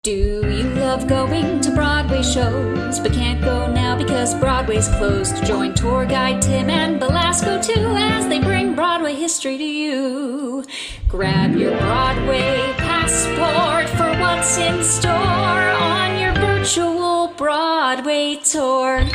Do you love going to Broadway shows, but can't go now because Broadway's closed? Join tour guide Tim and Belasco too as they bring Broadway history to you. Grab your Broadway passport for what's in store on your virtual Broadway tour.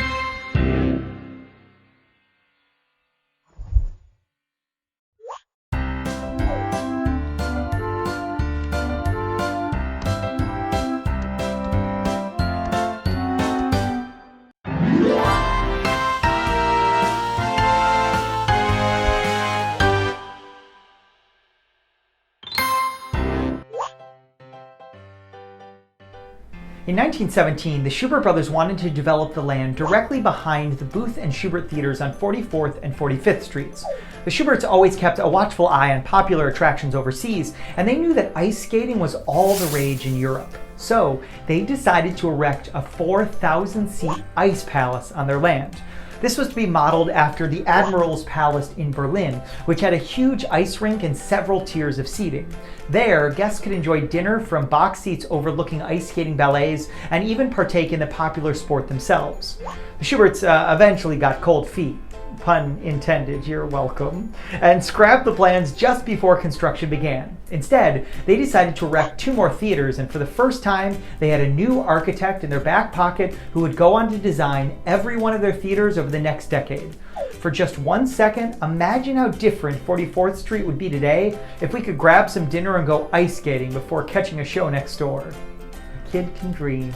In 1917, the Shubert brothers wanted to develop the land directly behind the Booth and Shubert theaters on 44th and 45th Streets. The Shuberts always kept a watchful eye on popular attractions overseas, and they knew that ice skating was all the rage in Europe. So they decided to erect a 4,000-seat ice palace on their land. This was to be modeled after the Admiral's Palace in Berlin, which had a huge ice rink and several tiers of seating. There, guests could enjoy dinner from box seats overlooking ice skating ballets and even partake in the popular sport themselves. The Shuberts eventually got cold feet, pun intended, you're welcome, and scrapped the plans just before construction began. Instead, they decided to erect 2 more theaters, and for the first time, they had a new architect in their back pocket who would go on to design every one of their theaters over the next decade. For just 1 second, imagine how different 44th Street would be today if we could grab some dinner and go ice skating before catching a show next door. A kid can dream.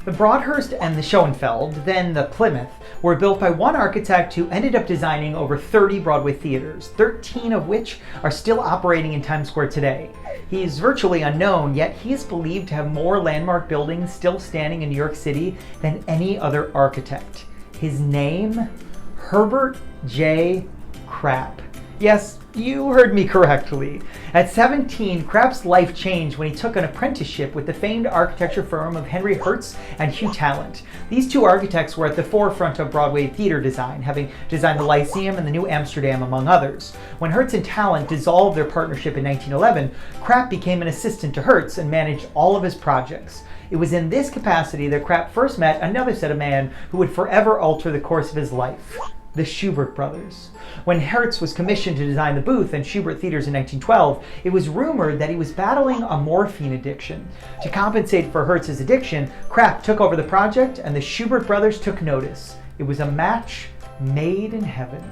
The Broadhurst and the Schoenfeld, then the Plymouth, were built by one architect who ended up designing over 30 Broadway theaters, 13 of which are still operating in Times Square today. He's virtually unknown, yet he is believed to have more landmark buildings still standing in New York City than any other architect. His name? Herbert J. Krapp. Yes, you heard me correctly. At 17, Krapp's life changed when he took an apprenticeship with the famed architecture firm of Henry Hertz and Hugh Tallant. These 2 architects were at the forefront of Broadway theater design, having designed the Lyceum and the New Amsterdam, among others. When Hertz and Tallant dissolved their partnership in 1911, Krapp became an assistant to Hertz and managed all of his projects. It was in this capacity that Krapp first met another set of men who would forever alter the course of his life: the Shubert brothers. When Hertz was commissioned to design the Booth and Shubert theaters in 1912, it was rumored that he was battling a morphine addiction. To compensate for Hertz's addiction, Krapp took over the project and the Shubert brothers took notice. It was a match made in heaven.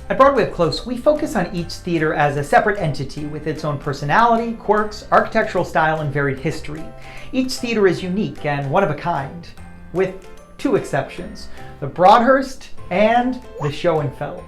At Broadway Up Close, we focus on each theater as a separate entity with its own personality, quirks, architectural style, and varied history. Each theater is unique and one of a kind, with 2 exceptions: the Broadhurst and the Schoenfeld.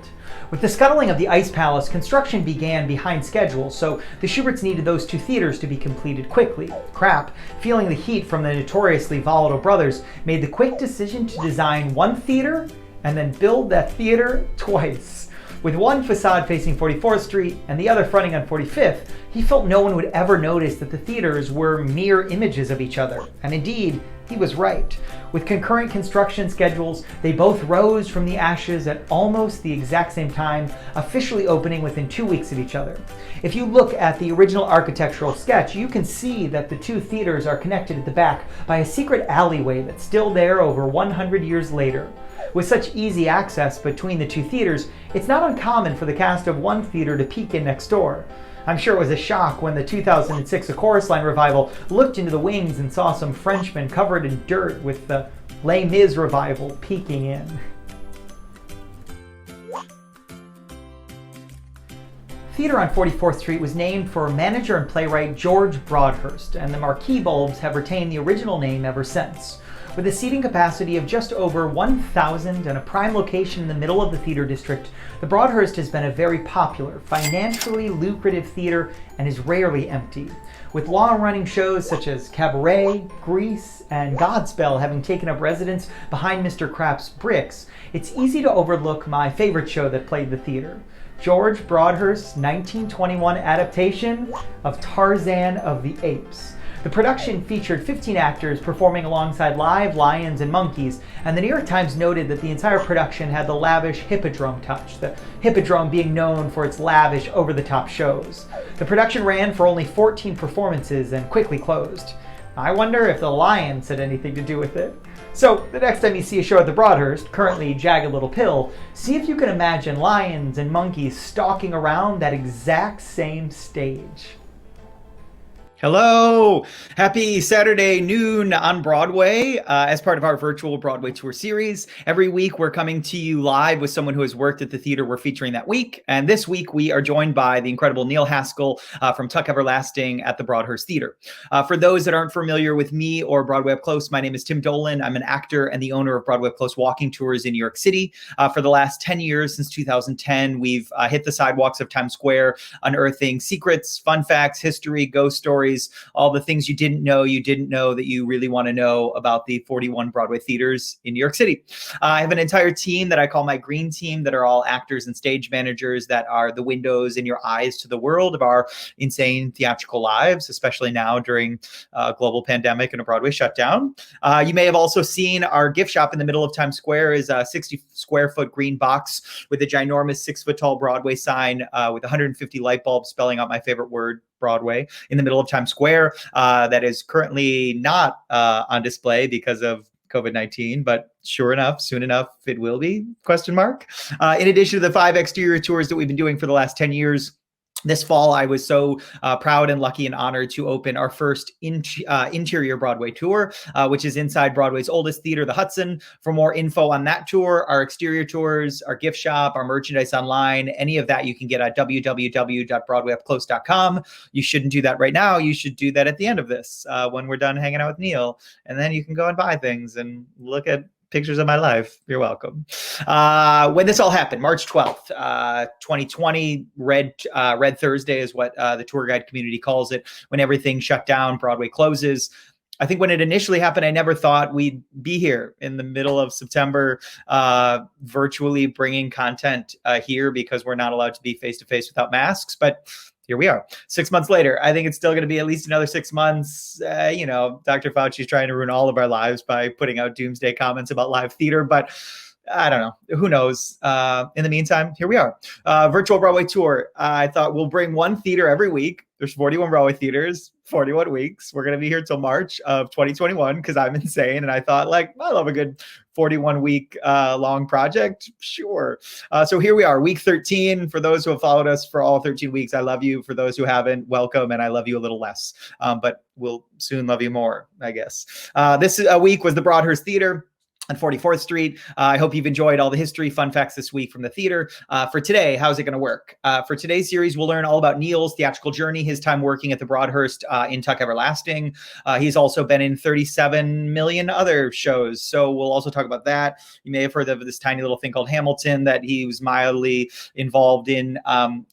With the scuttling of the Ice Palace, construction began behind schedule, so the Shuberts needed those 2 theaters to be completed quickly. Krapp, feeling the heat from the notoriously volatile brothers, made the quick decision to design one theater and then build that theater twice. With one facade facing 44th Street and the other fronting on 45th, he felt no one would ever notice that the theaters were mere images of each other. And indeed, he was right. With concurrent construction schedules, they both rose from the ashes at almost the exact same time, officially opening within 2 weeks of each other. If you look at the original architectural sketch, you can see that the 2 theaters are connected at the back by a secret alleyway that's still there over 100 years later. With such easy access between the 2 theaters, it's not uncommon for the cast of one theater to peek in next door. I'm sure it was a shock when the 2006 A Chorus Line revival looked into the wings and saw some Frenchmen covered in dirt with the Les Mis revival peeking in. Theater on 44th Street was named for manager and playwright George Broadhurst, and the marquee bulbs have retained the original name ever since. With a seating capacity of just over 1,000 and a prime location in the middle of the theater district, the Broadhurst has been a very popular, financially lucrative theater and is rarely empty. With long-running shows such as Cabaret, Grease, and Godspell having taken up residence behind Mr. Krapp's bricks, it's easy to overlook my favorite show that played the theater: George Broadhurst's 1921 adaptation of Tarzan of the Apes. The production featured 15 actors performing alongside live lions and monkeys, and the New York Times noted that the entire production had the lavish hippodrome touch, the hippodrome being known for its lavish, over-the-top shows. The production ran for only 14 performances and quickly closed. I wonder if the lions had anything to do with it. So, the next time you see a show at the Broadhurst, currently Jagged Little Pill, see if you can imagine lions and monkeys stalking around that exact same stage. Hello! Happy Saturday Noon on Broadway as part of our Virtual Broadway Tour Series. Every week we're coming to you live with someone who has worked at the theater we're featuring that week. And this week we are joined by the incredible Neil Haskell from Tuck Everlasting at the Broadhurst Theater. For those that aren't familiar with me or Broadway Up Close, my name is Tim Dolan. I'm an actor and the owner of Broadway Up Close walking tours in New York City. For the last 10 years, since 2010, we've hit the sidewalks of Times Square, unearthing secrets, fun facts, history, ghost stories, all the things you didn't know that you really want to know about the 41 Broadway theaters in New York City. I have an entire team that I call my green team that are all actors and stage managers that are the windows in your eyes to the world of our insane theatrical lives, especially now during a global pandemic and a Broadway shutdown. You may have also seen our gift shop in the middle of Times Square is a 60 square foot green box with a ginormous 6 foot tall Broadway sign with 150 light bulbs spelling out my favorite word, Broadway, in the middle of Times Square. That is currently not on display because of COVID-19, but sure enough, soon enough, it will be, ? In addition to the 5 exterior tours that we've been doing for the last 10 years, this fall, I was so proud and lucky and honored to open our first interior Broadway tour, which is inside Broadway's oldest theater, the Hudson. For more info on that tour, our exterior tours, our gift shop, our merchandise online, any of that you can get at www.broadwayupclose.com. You shouldn't do that right now. You should do that at the end of this when we're done hanging out with Neil. And then you can go and buy things and look at pictures of my life. You're welcome. When this all happened, March 12th, 2020, Red Thursday is what the tour guide community calls it, when everything shut down, Broadway closes. I think when it initially happened, I never thought we'd be here in the middle of September, virtually bringing content here because we're not allowed to be face-to-face without masks. But here we are 6 months later. I think it's still going to be at least another 6 months. Dr. Fauci's trying to ruin all of our lives by putting out doomsday comments about live theater, but I don't know. Who knows? In the meantime, here we are. Virtual Broadway Tour. I thought we'll bring one theater every week. There's 41 Broadway theaters, 41 weeks. We're going to be here till March of 2021 because I'm insane. And I thought, I love a good 41 week long project. Sure. So here we are, week 13. For those who have followed us for all 13 weeks, I love you. For those who haven't, welcome. And I love you a little less, but we'll soon love you more, I guess. This week was the Broadhurst Theater on 44th Street. I hope you've enjoyed all the history, fun facts this week from the theater. For today, how's it going to work? For today's series, we'll learn all about Neil's theatrical journey, his time working at the Broadhurst in Tuck Everlasting. He's also been in 37 million other shows, so we'll also talk about that. You may have heard of this tiny little thing called Hamilton that he was mildly involved in.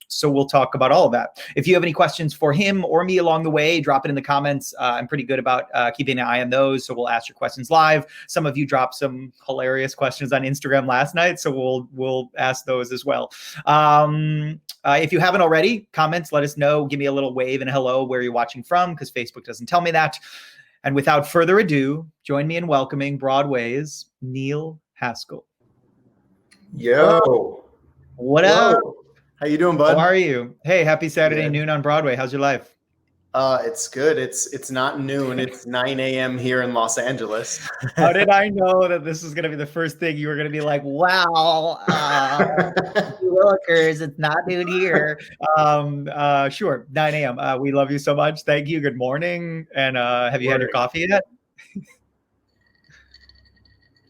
So we'll talk about all of that. If you have any questions for him or me along the way, drop it in the comments. I'm pretty good about keeping an eye on those, so we'll ask your questions live. Some of you dropped some hilarious questions on Instagram last night, so we'll ask those as well. If you haven't already, comments, let us know. Give me a little wave and a hello where you're watching from, because Facebook doesn't tell me that. And without further ado, join me in welcoming Broadway's Neil Haskell. Yo. What up? How you doing, bud? How are you? Hey, happy Saturday Noon on Broadway. How's your life? It's good. It's not noon. It's 9 a.m. here in Los Angeles. How did I know that this was going to be the first thing you were going to be like, wow, New Yorkers, it's not noon here. Sure, 9 a.m. We love you so much. Thank you. Good morning. And have you had your coffee yet?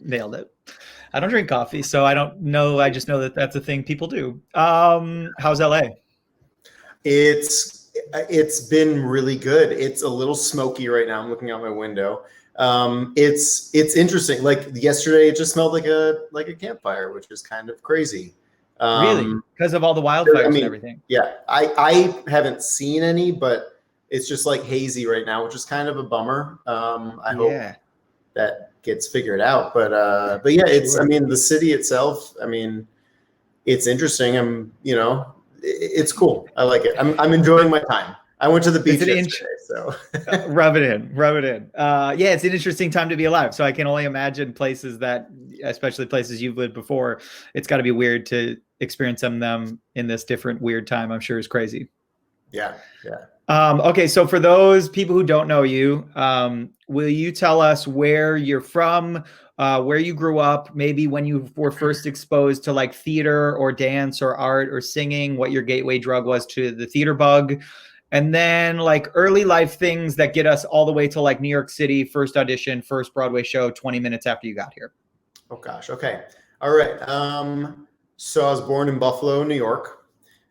Nailed it. I don't drink coffee, so I don't know. I just know that that's a thing people do. How's LA? It's been really good. It's a little smoky right now. I'm looking out my window. It's interesting. Like yesterday, it just smelled like a campfire, which is kind of crazy. Really? Because of all the wildfires and everything? Yeah. I haven't seen any, but it's just like hazy right now, which is kind of a bummer. I hope that gets figured out. But yeah, it's, I mean, the city itself, I mean, it's interesting. It's cool. I like it. I'm enjoying my time. I went to the beach yesterday, so rub it in. Yeah, it's an interesting time to be alive. So I can only imagine places that, especially places you've lived before, it's got to be weird to experience them in this different weird time. I'm sure is crazy. Yeah. Okay, so for those people who don't know you, will you tell us where you're from, where you grew up, maybe when you were first exposed to like theater or dance or art or singing, what your gateway drug was to the theater bug, and then like early life things that get us all the way to like New York City, first audition, first Broadway show, 20 minutes after you got here. Oh gosh. Okay. All right. So I was born in Buffalo, New York.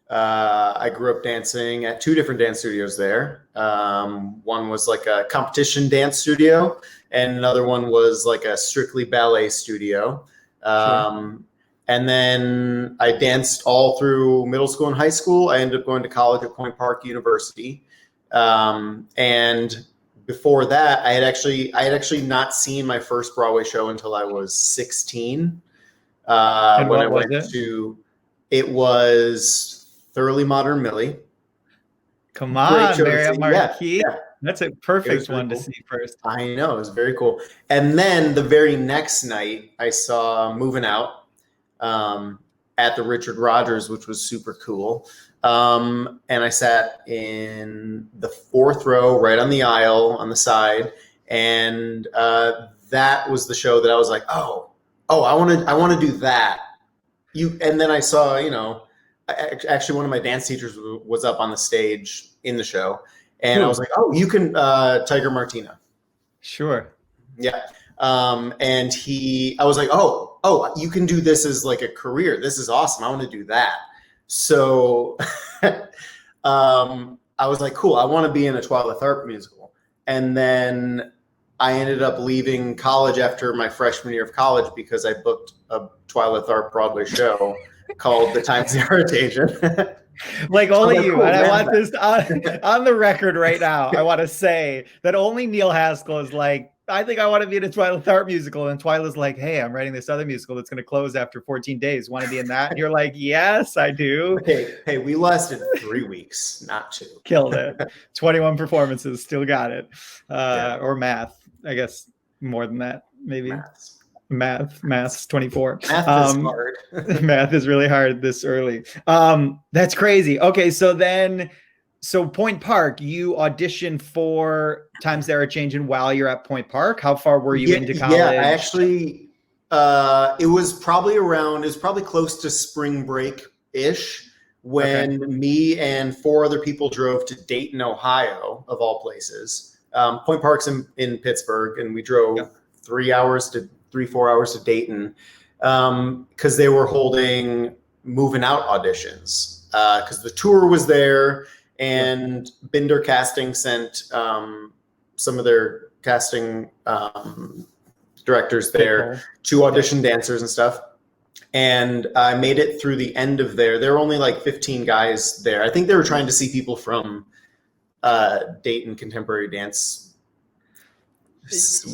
I grew up dancing at 2 different dance studios there. One was like a competition dance studio, and another one was like a strictly ballet studio. Sure. And then I danced all through middle school and high school. I ended up going to college at Point Park University. And before that, I had actually not seen my first Broadway show until I was 16. When I went to, it was Thoroughly Modern Millie. Come on, Marriott Marquis. Yeah. That's a perfect one to see first. I know, it was very cool. And then the very next night, I saw Moving Out at the Richard Rodgers, which was super cool. And I sat in the 4th row, right on the aisle on the side. And that was the show that I was like, oh, I want to do that. And then I saw, actually one of my dance teachers was up on the stage in the show. And I was like, oh, you can, Tiger Martina. Sure. Yeah. And I was like, oh, you can do this as like a career. This is awesome. I want to do that. So I was like, cool, I want to be in a Twyla Tharp musical. And then I ended up leaving college after my freshman year of college because I booked a Twyla Tharp Broadway show called The Times the Art Agent. Like only you. Cool, and I want this on the record right now. I want to say that only Neil Haskell is like, I think I want to be in a Twyla Tharp musical. And Twyla's like, hey, I'm writing this other musical that's going to close after 14 days. Want to be in that? And you're like, yes, I do. Hey, we lasted 3 weeks, not 2. Killed it. 21 performances, still got it. Or math, I guess more than that, maybe. Math's 24. Math is hard. Math is really hard this early. That's crazy. Okay, so Point Park, you auditioned for Times They Are Changing while you're at Point Park. How far were you into college? Yeah, I actually, it was probably close to spring break-ish when me and 4 other people drove to Dayton, Ohio, of all places. Point Park's in Pittsburgh, and we drove 4 hours to Dayton because they were holding Moving Out auditions because the tour was there. And Binder Casting sent some of their casting directors there to audition dancers and stuff. And I made it through the end of there. There were only like 15 guys there. I think they were trying to see people from Dayton Contemporary Dance,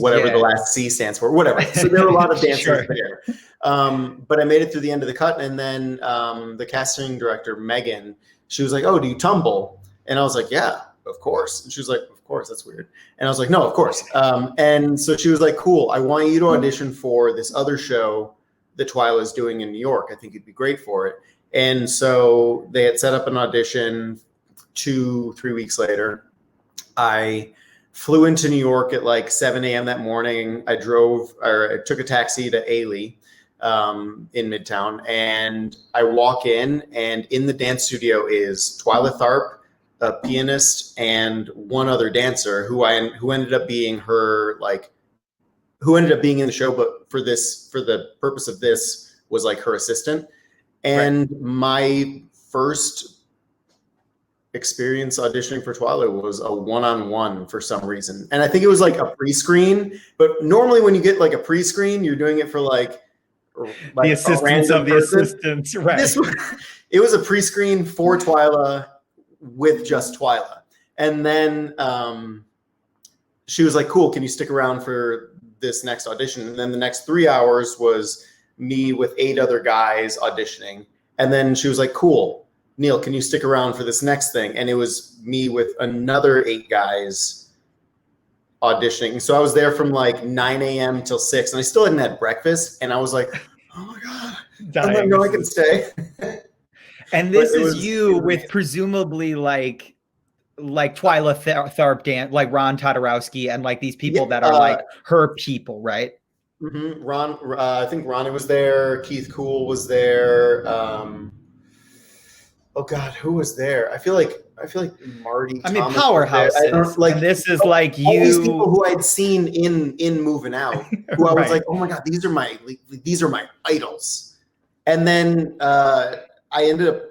whatever the last C stands for, whatever. So there were a lot of dancers there. But I made it through the end of the cut. And then the casting director, Megan, she was like, oh, do you tumble? And I was like, yeah, of course. And she was like, of course, that's weird. And I was like, no, of course. And so she was like, cool, I want you to audition for this other show that Twyla is doing in New York. I think you'd be great for it. And so they had set up an audition 2-3 weeks later. I flew into New York at like 7 a.m. that morning. I took a taxi to Ailey in Midtown, and I walk in, and in the dance studio is Twyla Tharp, a pianist, and one other dancer who ended up being in the show, but for the purpose of this was like her assistant. And my first experience auditioning for Twyla was a one-on-one for some reason. And I think it was like a pre-screen, but normally when you get like a pre-screen, you're doing it for like the assistants of the assistants, right? It was a pre-screen for Twyla with just Twyla. And then she was like, cool, can you stick around for this next audition? And then the next 3 hours was me with 8 other guys auditioning. And then she was like, cool, Neil, can you stick around for this next thing? And it was me with another 8 guys auditioning. So I was there from like 9 a.m. till 6, and I still hadn't had breakfast. And I was like, oh my God, I know I can stay. And this is you with presumably like Twyla Tharp dance, like Ron Todorowski, and like these people that are like her people, right? Mm-hmm. Ron, I think Ronnie was there. Keith Cool was there. Oh God, who was there? I feel like Marty. I mean, powerhouses. Like, and this is like you. All these people who I'd seen in Moving Out, who I was like, oh my God, these are my idols. And then I ended up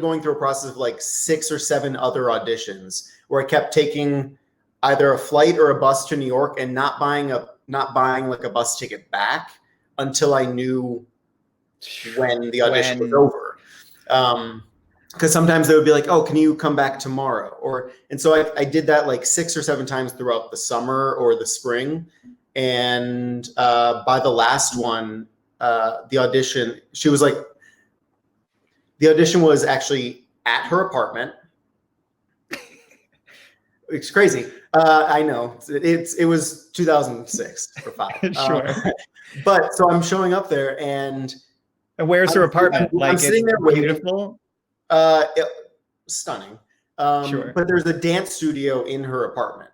going through a process of like 6 or 7 other auditions where I kept taking either a flight or a bus to New York and not buying like a bus ticket back until I knew when the audition was over. Because sometimes they would be like, oh, can you come back tomorrow? And so I did that like 6 or 7 times throughout the summer or the spring. And by the last one, the audition was actually at her apartment. It's crazy. I know it was 2006 or 5. Sure. But so I'm showing up there, and where's her apartment? I'm sitting there waiting. Beautiful. Stunning. Sure. But there's a dance studio in her apartment,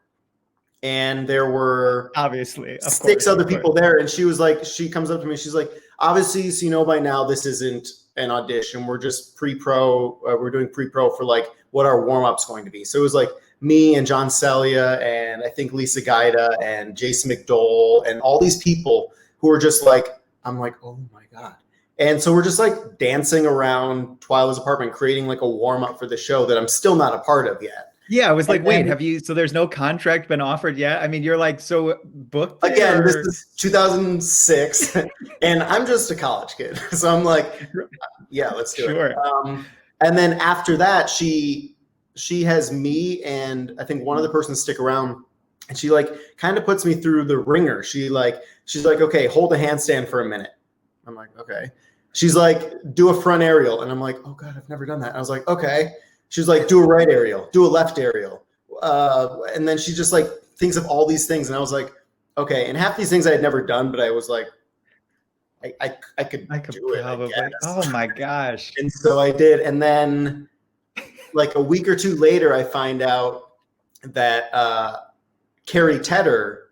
and there were obviously 6 other people there. And she comes up to me. She's like, obviously, so you know by now this isn't an audition. We're just pre-pro. We're doing pre-pro for like what our warm-up's going to be. So it was like me and John Celia and I think Lisa Gaida and Jason McDowell and all these people who were just like, I'm like, oh my God. And so we're just like dancing around Twyla's apartment, creating like a warm-up for the show that I'm still not a part of yet. Yeah, I was like, wait, so there's no contract been offered yet? I mean, you're like, so booked? Again, this is 2006, and I'm just a college kid. So I'm like, yeah, let's do it. And then after that, she has me and I think one other person stick around, and she like kind of puts me through the ringer. She's like, okay, hold a handstand for a minute. I'm like, okay. She's like, do a front aerial. And I'm like, oh God, I've never done that. And I was like, okay. She's like, do a right aerial, do a left aerial. And then she just like thinks of all these things. And I was like, okay. And half these things I had never done, but I was like, I could do it. Probably. Oh my gosh. And so I did. And then like a week or 2 later, I find out that Carrie Tedder,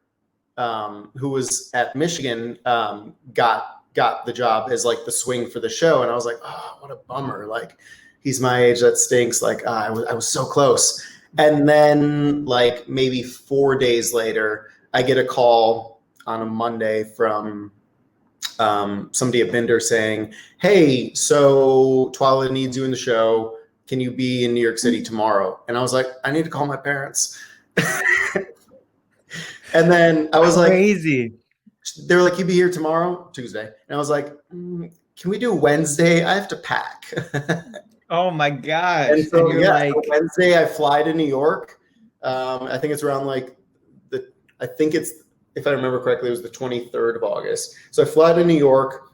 who was at Michigan, got the job as like the swing for the show. And I was like, oh, what a bummer. Like, he's my age. That stinks. Like, I was so close. And then like maybe 4 days later, I get a call on a Monday from somebody at Binder saying, hey, so Twyla needs you in the show. Can you be in New York City tomorrow? And I was like, I need to call my parents. And then I was crazy. They were like, you be here tomorrow, Tuesday. And I was like, can we do Wednesday? I have to pack. Oh my gosh. And so, so Wednesday I fly to New York. I think it's around like if I remember correctly, it was the 23rd of August. So I fly to New York.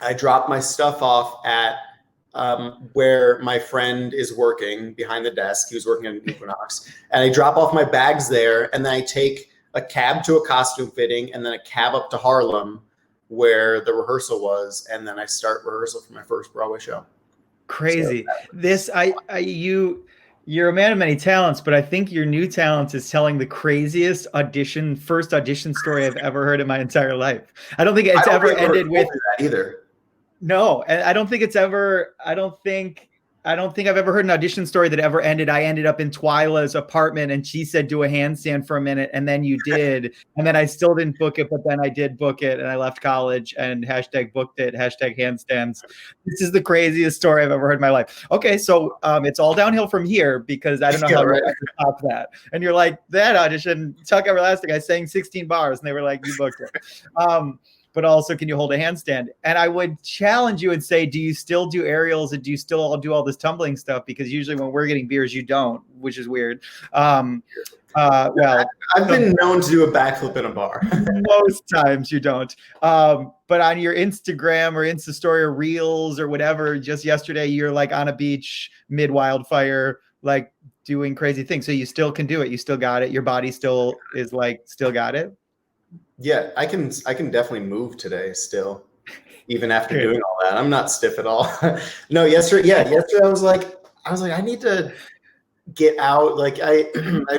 I drop my stuff off at where my friend is working behind the desk. He was working at Equinox. And I drop off my bags there. And then I take a cab to a costume fitting and then a cab up to Harlem where the rehearsal was. And then I start rehearsal for my first Broadway show. Crazy. You're a man of many talents, but I think your new talent is telling the craziest first audition story I've ever heard in my entire life. I don't think it's ever ended with that either. No, and I don't think I've ever heard an audition story that ever ended. I ended up in Twyla's apartment and she said, do a handstand for a minute. And then you did. And then I still didn't book it, but then I did book it and I left college and #booked it, #handstands. This is the craziest story I've ever heard in my life. Okay. So it's all downhill from here because I don't know how to top that. And you're like, that audition, Tuck Everlasting, I sang 16 bars and they were like, you booked it. but also can you hold a handstand? And I would challenge you and say, do you still do aerials and do you still do all this tumbling stuff? Because usually when we're getting beers, you don't, which is weird. Well, I've been known to do a backflip in a bar. Most times you don't. But on your Instagram or Insta story or Reels or whatever, just yesterday you're like on a beach mid wildfire, like doing crazy things. So you still can do it. You still got it. Your body still is like, still got it. Yeah, I can definitely move today still, even after doing all that. I'm not stiff at all. No, yesterday I was like, I need to get out. Like I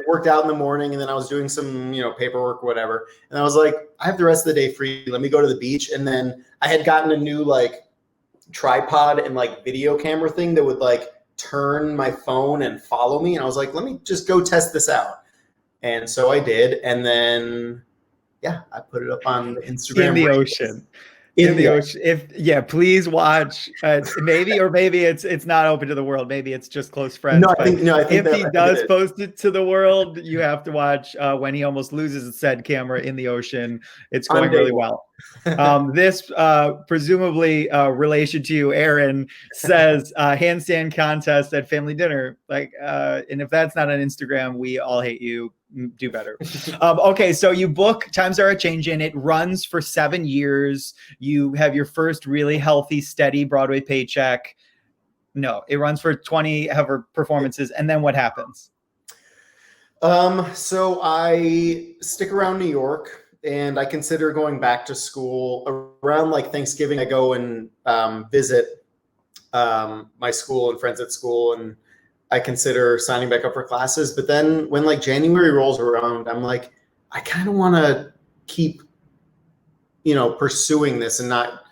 worked out in the morning and then I was doing some, paperwork or whatever. And I was like, I have the rest of the day free. Let me go to the beach. And then I had gotten a new like tripod and like video camera thing that would like turn my phone and follow me. And I was like, let me just go test this out. And so I did. And then, I put it up on Instagram. In the ocean. In the ocean. Please watch. Maybe it's not open to the world. Maybe it's just close friends. I think if he does post it to the world, you have to watch when he almost loses said camera in the ocean. It's going really well. This presumably relation to you, Aaron, says handstand contest at family dinner. And if that's not on Instagram, we all hate you. Do better. Okay, so you book Times Are A-Changin'. It runs for 7 years. You have your first really healthy, steady Broadway paycheck. No, it runs for 20 ever performances. And then what happens? So I stick around New York and I consider going back to school around like Thanksgiving. I go and visit my school and friends at school, and I consider signing back up for classes. But then when like January rolls around, I'm like, I kind of want to keep, pursuing this and not,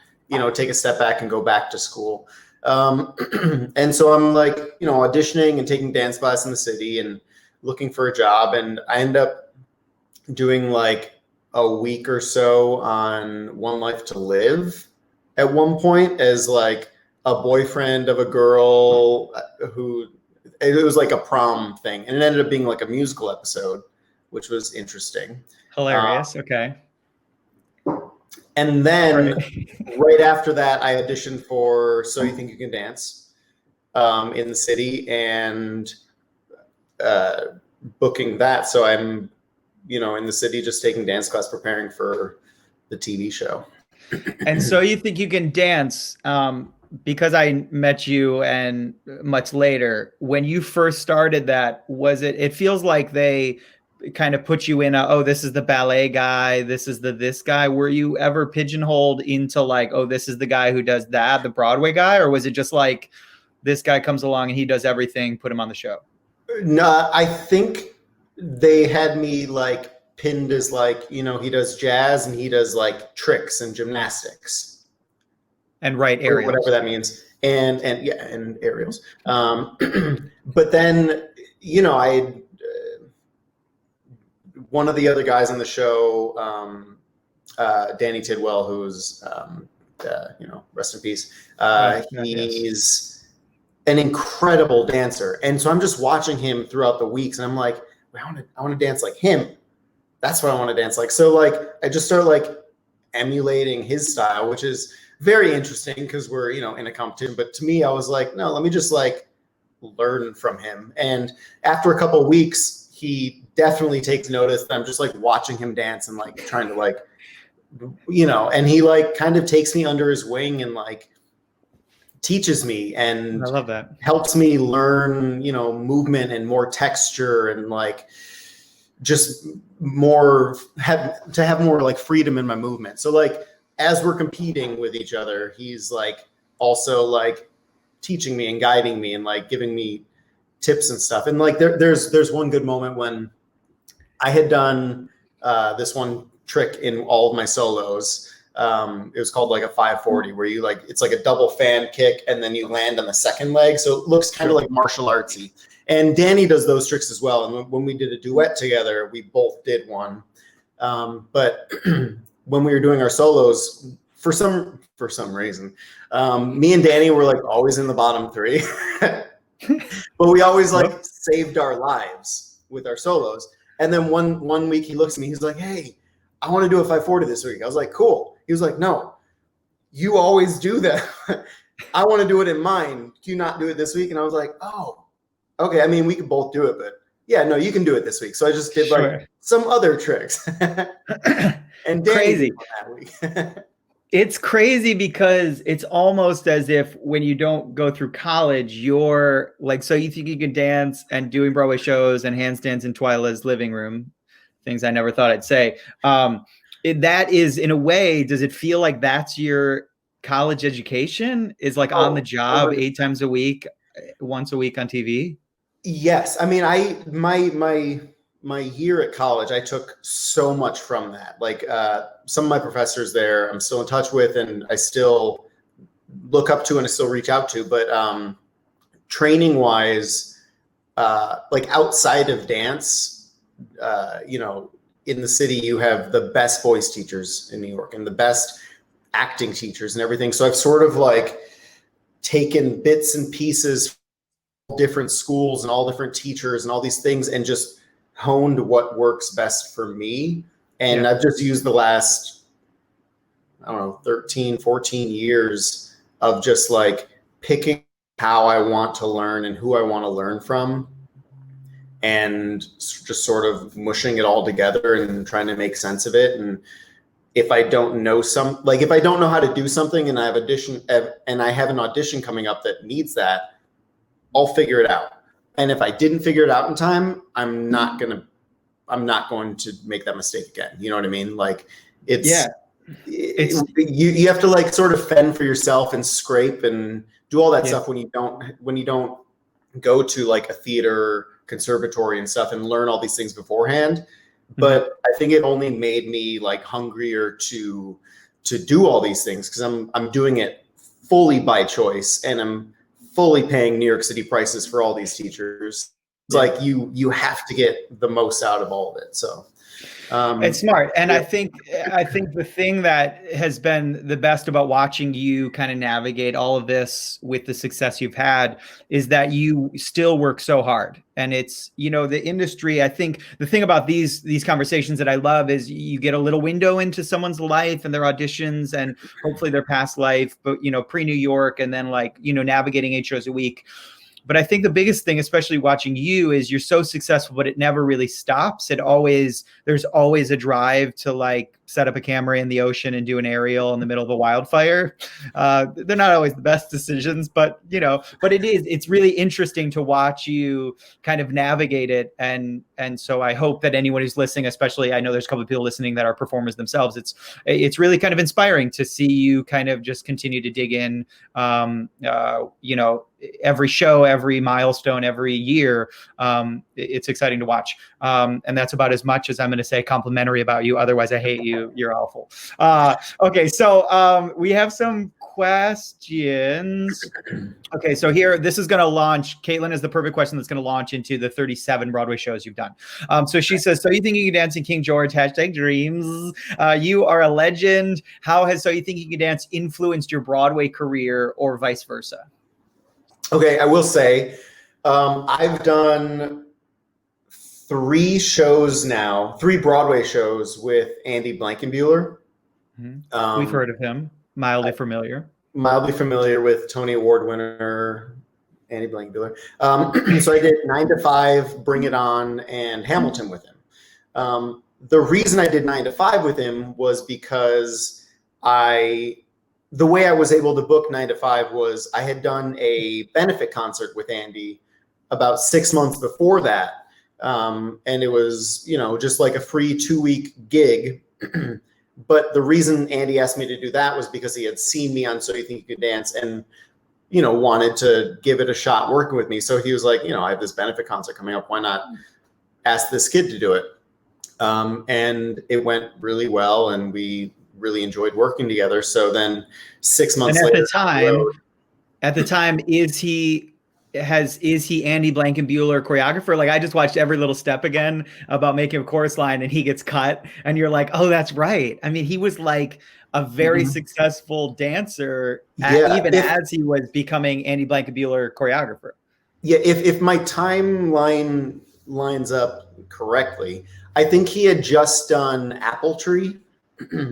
take a step back and go back to school. And so I'm like, auditioning and taking dance class in the city and looking for a job. And I end up doing like a week or so on One Life to Live at one point as like a boyfriend of a girl who, it was like a prom thing, and it ended up being like a musical episode, which was interesting. Hilarious. Okay. And then right after that, I auditioned for So You Think You Can Dance in the city and booking that. So I'm, in the city just taking dance class, preparing for the TV show. And So You Think You Can Dance, because I met you and much later, when you first started that, it feels like they kind of put you in this is the ballet guy, this is this guy. Were you ever pigeonholed into like, this is the guy who does that, the Broadway guy? Or was it just like, this guy comes along and he does everything, put him on the show? No, I think they had me like pinned as like, he does jazz and he does like tricks and gymnastics. And aerials. Whatever that means. And aerials. But then, I one of the other guys on the show, Danny Tidwell, who's, rest in peace. He's an incredible dancer. And so I'm just watching him throughout the weeks and I'm like, I want to dance like him. That's what I want to dance like. So like, I just start like emulating his style, which is very interesting because we're, in a competition. But to me, I was like, no, let me just like learn from him. And after a couple of weeks, he definitely takes notice that I'm just like watching him dance and like trying to like, and he like kind of takes me under his wing and like teaches me and I love that. Helps me learn, movement and more texture and like just have more like freedom in my movement. So like, as we're competing with each other, he's like also like teaching me and guiding me and like giving me tips and stuff. And like there's one good moment when I had done this one trick in all of my solos. It was called like a 540 where you like, it's like a double fan kick and then you land on the second leg. So it looks kind of like martial artsy. And Danny does those tricks as well. And when we did a duet together, we both did one. But when we were doing our solos, for some reason, me and Danny were like always in the bottom three, but we always like saved our lives with our solos. And then one week he looks at me, he's like, "Hey, I want to do a 540 this week." I was like, "Cool." He was like, no, you always do that. I want to do it in mine. Can you not do it this week? And I was like, oh, okay. I mean, we could both do it, but yeah, no, you can do it this week. So I just did like some other tricks. And crazy that week. It's crazy because it's almost as if when you don't go through college, you're like, so you think you can dance and doing Broadway shows and handstands in Twyla's living room, things I never thought I'd say. That is, in a way, does it feel like that's your college education, is like on the job 8 times a week, once a week on TV? Yes. I mean, my year at college, I took so much from that. Like some of my professors there, I'm still in touch with, and I still look up to, and I still reach out to. But training wise, like outside of dance, you know, in the city, you have the best voice teachers in New York and the best acting teachers and everything. So I've sort of like taken bits and pieces from different schools and all different teachers and all these things, and just honed what works best for me. And I've just used the last, I don't know, 13, 14 years of just like picking how I want to learn and who I want to learn from, and just sort of mushing it all together and trying to make sense of it. And if I don't know if I don't know how to do something and I have an audition coming up that needs that, I'll figure it out. And if I didn't figure it out in time, I'm not going to make that mistake again. You know what I mean? Like you have to like sort of fend for yourself and scrape and do all that stuff when you don't go to like a theater conservatory and stuff and learn all these things beforehand. But I think it only made me like hungrier to do all these things, because I'm doing it fully by choice, and I'm fully paying New York City prices for all these teachers. It's like you have to get the most out of all of it. So it's smart. And I think the thing that has been the best about watching you kind of navigate all of this with the success you've had is that you still work so hard. And it's, you know, the industry, I think the thing about these conversations that I love is you get a little window into someone's life and their auditions and hopefully their past life, but, you know, pre-New York, and then like, you know, navigating 8 shows a week. But I think the biggest thing, especially watching you, is you're so successful, but it never really stops. There's always a drive to like set up a camera in the ocean and do an aerial in the middle of a wildfire. They're not always the best decisions, but it's really interesting to watch you kind of navigate it. And so I hope that anyone who's listening, especially I know there's a couple of people listening that are performers themselves, it's really kind of inspiring to see you kind of just continue to dig in, every show, every milestone, every year. It's exciting to watch. And that's about as much as I'm going to say complimentary about you. Otherwise I hate you. You're awful. Okay. So we have some questions. Okay. So here, this is going to launch. Caitlin is the perfect question that's going to launch into the 37 Broadway shows you've done. So she says, so you think you can dance in King George, #dreams. You are a legend. How has So You Think You Can Dance influenced your Broadway career, or vice versa? Okay, I will say I've done 3 shows now, 3 Broadway shows with Andy Blankenbuehler. We've heard of him. Mildly familiar with Tony Award winner Andy Blankenbuehler. So I did 9 to 5, Bring It On, and Hamilton with him. The reason I did 9 to 5 with him was because the way I was able to book 9 to 5 was I had done a benefit concert with Andy about 6 months before that. And it was, just like a free 2-week gig. But the reason Andy asked me to do that was because he had seen me on So You Think You Can Dance and, wanted to give it a shot working with me. So he was like, I have this benefit concert coming up. Why not ask this kid to do it? And it went really well, and we really enjoyed working together. So then 6 months later, at the time, is he Andy Blankenbuehler choreographer? Like, I just watched Every Little Step again about making a chorus line, and he gets cut, and you're like, oh, that's right. I mean, he was like a very successful dancer, as he was becoming Andy Blankenbuehler choreographer. Yeah, if my timeline lines up correctly, I think he had just done Apple Tree.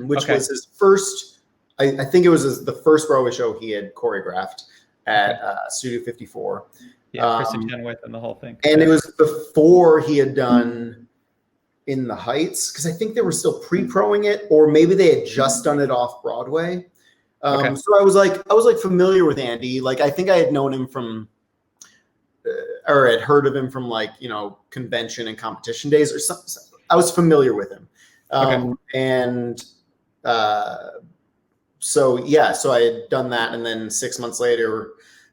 which was his first, I think it was the first Broadway show he had choreographed at Studio 54. Yeah, Kristen Chenoweth and the whole thing. And it was before he had done In the Heights, because I think they were still pre-proing it, or maybe they had just done it off Broadway. So I was like familiar with Andy. Like, I think I had known him from, or had heard of him from, like, you know, convention and competition days or something. I was familiar with him. And so I had done that, and then 6 months later,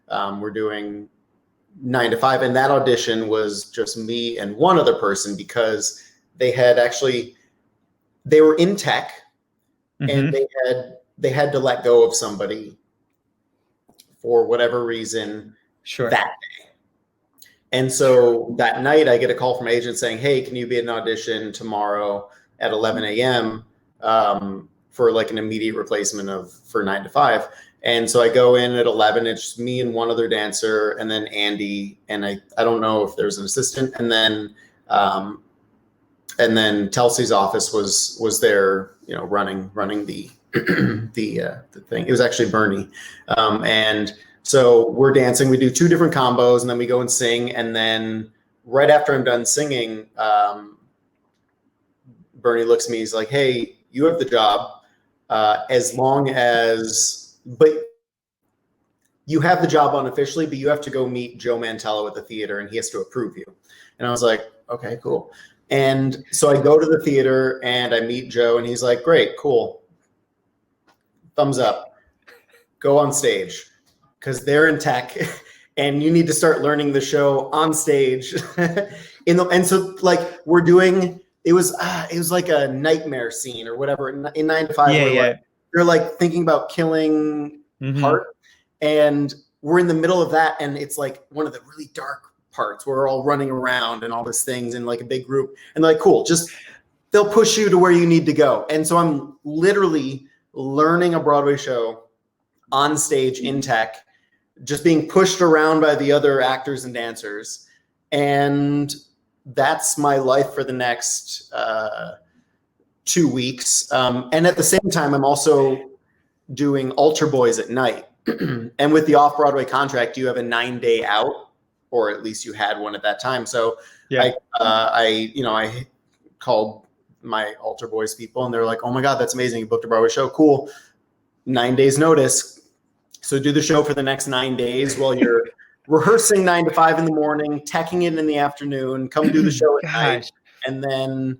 we're doing 9 to 5, and that audition was just me and one other person, because they were in tech, and they had to let go of somebody for whatever reason that day. And so that night I get a call from agent saying, hey, can you be at an audition tomorrow at 11 a.m. For like an immediate replacement for 9 to 5. And so I go in at 11, it's me and one other dancer, and then Andy, and I don't know if there's an assistant. And then Telsey's office was there, you know, running the the thing. It was actually Bernie. And so we're dancing, we do 2 different combos, and then we go and sing. And then right after I'm done singing, Bernie looks at me, he's like, hey, you have the job, but you have the job unofficially, but you have to go meet Joe Mantello at the theater, and he has to approve you. And I was like, okay, cool. And so I go to the theater and I meet Joe, and he's like, great, cool. Thumbs up. Go on stage, because they're in tech and you need to start learning the show on stage. And so, like, we're doing, it was like a nightmare scene or whatever in 9 to 5. Like, they're like thinking about killing Hart, and we're in the middle of that, and it's like one of the really dark parts where we're all running around and all these things in like a big group, and they're like, cool, just they'll push you to where you need to go. And so I'm literally learning a Broadway show on stage in tech, just being pushed around by the other actors and dancers. And that's my life for the next 2 weeks. And at the same time, I'm also doing Altar Boys at night. And with the off-Broadway contract, you have a 9-day out, or at least you had one at that time. So I called my Altar Boys people, and they're like, oh my God, that's amazing. You booked a Broadway show. Cool. 9 days notice. So do the show for the next 9 days while you're rehearsing 9 to 5 in the morning, teching it in the afternoon, come do the show at night. And then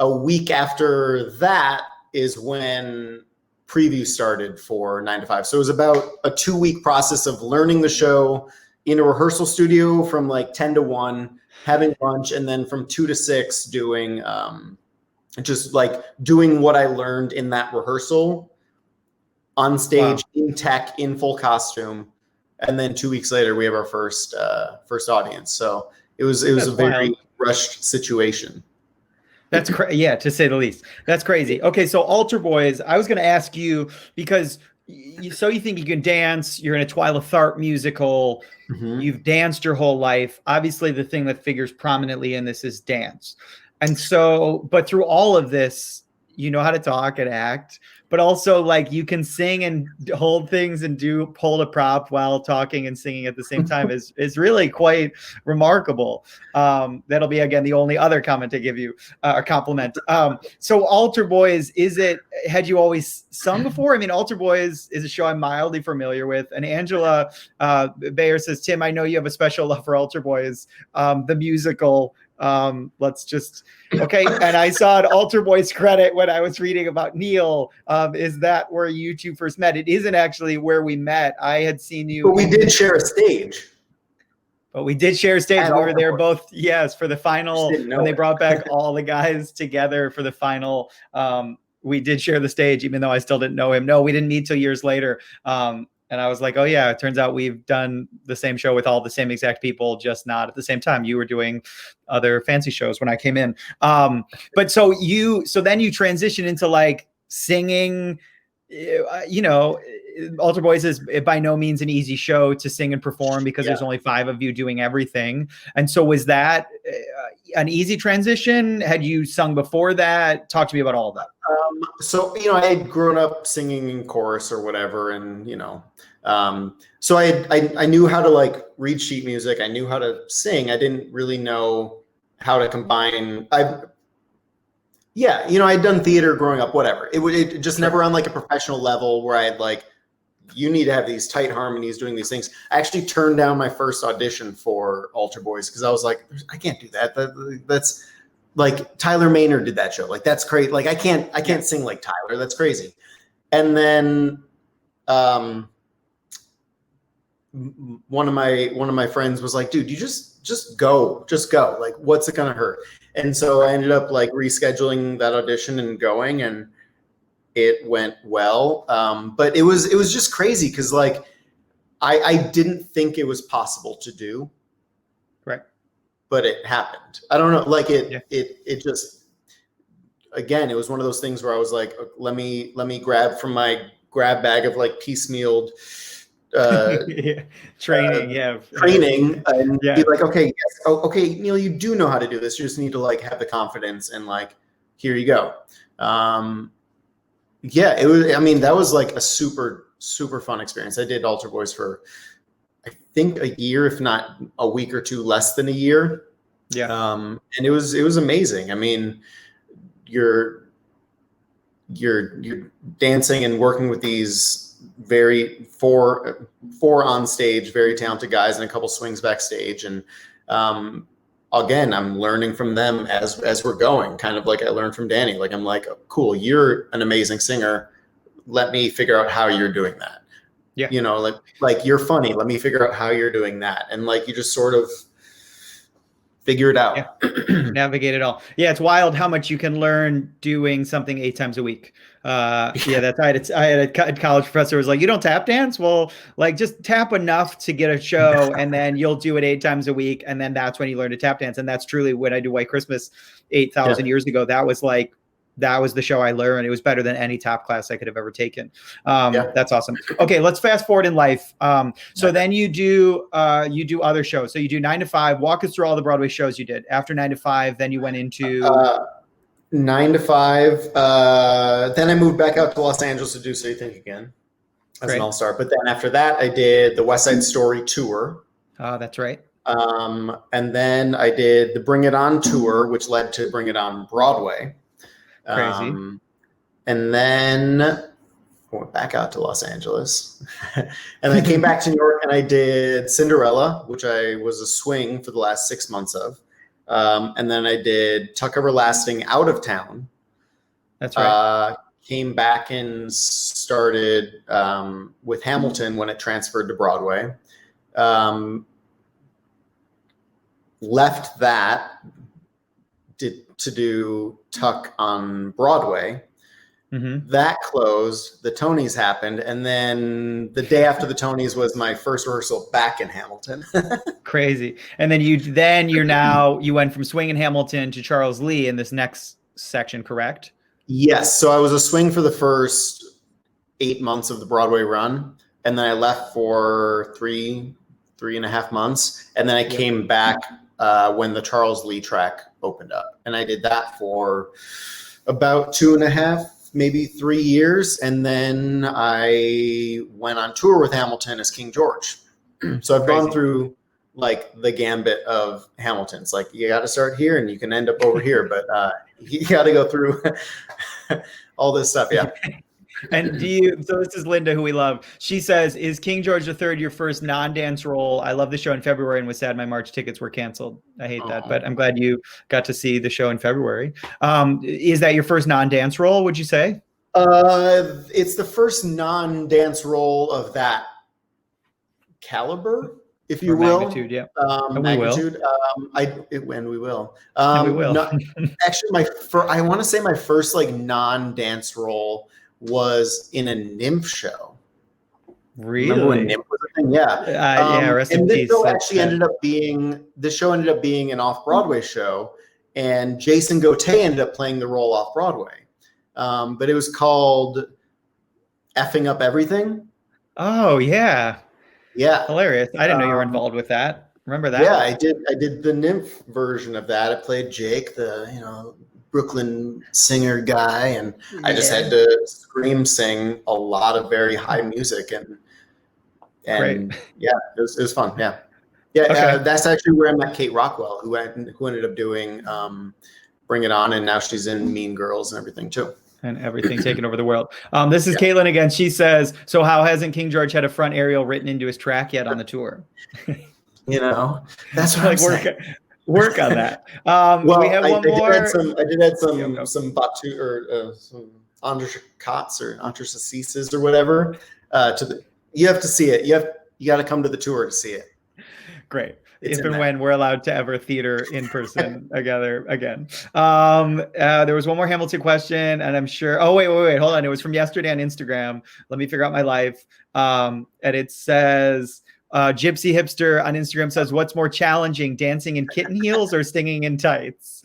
a week after that is when preview started for 9 to 5. So it was about a 2-week process of learning the show in a rehearsal studio from like 10 to 1, having lunch, and then from 2 to 6 doing just like doing what I learned in that rehearsal on stage, in tech, in full costume. And then 2 weeks later, we have our first audience. So it was a very rushed situation. That's to say the least. That's crazy. Okay, so Altar Boys, I was going to ask you, because you think you can dance, you're in a Twyla Tharp musical, you've danced your whole life. Obviously, the thing that figures prominently in this is dance. And so, but through all of this, you know how to talk and act, but also like you can sing and hold things and hold a prop while talking and singing at the same time is really quite remarkable. That'll be, again, the only other comment to give you a compliment. So Altar Boys, had you always sung before? I mean, Altar Boys is a show I'm mildly familiar with. And Angela Bayer says, Tim, I know you have a special love for Altar Boys, the musical. Let's just, okay. And I saw an Altar Boys credit when I was reading about Neil. Is that where you two first met? It isn't actually where we met. I had seen you. But we did share a stage. We were there both, for the final, when they brought back all the guys together for the final. We did share the stage, even though I still didn't know him. No, we didn't meet till years later. And I was like, oh yeah, it turns out we've done the same show with all the same exact people, just not at the same time. You were doing other fancy shows when I came in. But so then you transition into like singing, Altar Boys is by no means an easy show to sing and perform because there's only 5 of you doing everything. And so was that an easy transition? Had you sung before that? Talk to me about all of that. So, I had grown up singing in chorus or whatever. And, so I knew how to like read sheet music. I knew how to sing. I didn't really know how to combine. I'd done theater growing up, whatever. It just never on like a professional level where I had like, you need to have these tight harmonies doing these things. I actually turned down my first audition for Altar Boys because I was like, I can't do that. That's like Tyler Maynard did that show. Like, that's crazy. Like, I can't sing like Tyler. That's crazy. And then one of my friends was like, dude, you just go. Like, what's it gonna hurt? And so I ended up like rescheduling that audition and going, and it went well. But it was just crazy because like I didn't think it was possible to do. Right. But it happened. I don't know. Like it just, again, it was one of those things where I was like, let me grab from my grab bag of like piecemealed training and be like, okay, yes. Oh, okay, Neil, you do know how to do this. You just need to like have the confidence and like, here you go. It was, that was like a super, super fun experience. I did Altar Boys for, I think, a year, if not a week or two less than a year. Yeah. And it was amazing. You're dancing and working with these four on stage, very talented guys, and a couple swings backstage. And again, I'm learning from them as we're going, kind of like I learned from Danny. Like, I'm like, oh, cool, you're an amazing singer. Let me figure out how you're doing that. Yeah. Like you're funny. Let me figure out how you're doing that. And like, you just sort of figure it out. Yeah. Navigate it all. Yeah. It's wild how much you can learn doing something 8 times a week. That's I had a college professor who was like, you don't tap dance? Well, like, just tap enough to get a show, and then you'll do it 8 times a week. And then that's when you learn to tap dance. And that's truly when I do White Christmas 8,000 years ago. That was the show I learned. It was better than any tap class I could have ever taken. That's awesome. Okay, let's fast forward in life. So then you do other shows. So you do 9 to 5. Walk us through all the Broadway shows you did. After 9 to 5, then you went into 9 to 5. Then I moved back out to Los Angeles to do So You Think again as an all-star. But then after that, I did the West Side Story tour. That's right. And then I did the Bring It On tour, which led to Bring It On Broadway. Crazy. And then I went back out to Los Angeles. And I came back to New York, and I did Cinderella, which I was a swing for the last 6 months of. And then I did Tuck Everlasting out of town. That's right. Came back and started with Hamilton when it transferred to Broadway. Left that to do Tuck on Broadway. Mm-hmm. That closed. The Tonys happened, and then the day after the Tonys was my first rehearsal back in Hamilton. Crazy. And then you went from swing in Hamilton to Charles Lee in this next section, correct? Yes. So I was a swing for the first 8 months of the Broadway run, and then I left for three and a half months, and then I came back when the Charles Lee track opened up, and I did that for about 2.5, maybe 3 years, and then I went on tour with Hamilton as King George. So I've gone through like the gambit of Hamilton. It's like, you got to start here and you can end up over here, but you got to go through all this stuff. Yeah. And so this is Linda, who we love. She says, is King George III your first non-dance role? I love the show in February and was sad my March tickets were canceled. I hate that, but I'm glad you got to see the show in February. Is that your first non-dance role, would you say? It's the first non-dance role of that caliber, if you will. Magnitude, yeah. Magnitude. And we will. Actually, I want to say my first like non-dance role was in a nymph show. Really? Remember when nymph was a thing? Yeah. Rest in peace. This show ended up being an off-Broadway show, and Jason Gauthier ended up playing the role off-Broadway. But it was called Effing Up Everything. Oh, yeah. Yeah. Hilarious. I didn't know you were involved with that. Remember that? Yeah, I did the nymph version of that. I played Jake, the Brooklyn singer guy, and I just had to scream sing a lot of very high music, and Great. yeah, it was fun. Yeah. Okay. That's actually where I met Kate Rockwell, who ended up doing Bring It On, and now she's in Mean Girls and everything too. And everything taking over the world. This is Caitlin again. She says, so how hasn't King George had a front aerial written into his track yet on the tour? That's what I'm saying. Work on that. Well, we have one more. I did add some batu or some entrecots or entrecôtes or whatever you have to see it. You got to come to the tour to see it. Great. If and when we're allowed to ever theater in person together again. There was one more Hamilton question, and I'm sure. Oh, wait. Hold on. It was from yesterday on Instagram. Let me figure out my life. And it says, Gypsy Hipster on Instagram says, what's more challenging, dancing in kitten heels or singing in tights?